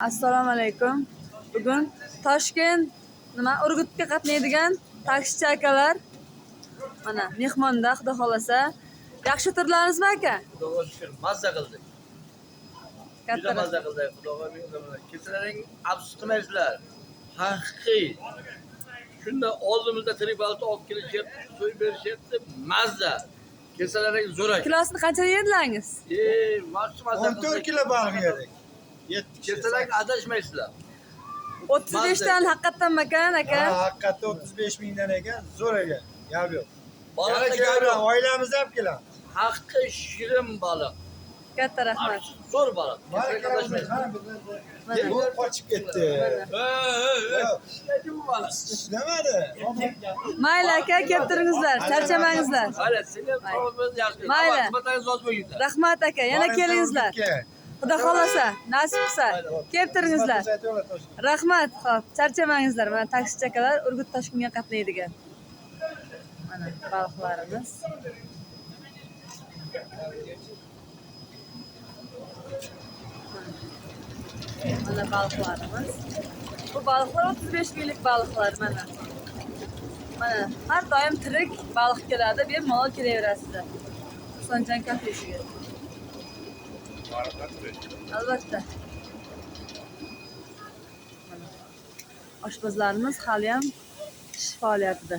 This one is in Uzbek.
Assalomu alaykum. Bugun Toshkent Urgutga qatnaydigan taksichi akalar mana mehmonda, xudo xolasa. Yaxshi o'tirlaringizmi aka? Xudoga shukr, mazza qildik. Juda mazza qildik, xudoga shukr. Kechalaring afsus qilmaysizlar. Haqiqiy. Shunda oldimizda Tribaltni olib kelishyapti, to'y berishyapti, mazza. Kechalaring zo'r ekan. Kilosini qancha yedilaringiz? Mazza 14 kilo baliq yedik. 7 kishi. Kechalang adashmaysizlar. 35 dan haqiqatdanmi ekan aka? Ha, haqiqatda 35 mingdan ekan, zo'r ekan. Gap yo'q. Baliqqa Yana gap kelamiz, yo'q. oilamiz ham kelamiz. Haqiqiy shirin baliq. Katta rahmat. Zo'r baliq. Baliq Kechalang adashmaysizlar. Mana. Bu qochib ketdi. Ishlaydi bu baliq. Ishlamadi. Mayli aka, kelib turingizlar, charchamangizlar. Mayli, sizlar qavmingiz yaxshi. Mayli. Xizmatingiz zo'r bo'linglar. Rahmat aka, yana kelingizlar. Xudo xolasa, nasib qilsa, kelib turingizlar. Rahmat, xo'p, charchamangizlar. Mana taksichi akalar Urgut Toshkentga qatnaydigan. Mana baliqlarimiz. Mana baliqlarimiz. Bu baliqlar 35 kunlik baliqlar mana. Mana har doim tirik baliq keladi, bemalol kelaverasizlar. Sonjan kafesiga. Albatta. Mana. Oshpazlarimiz hali ham ish faoliyatida.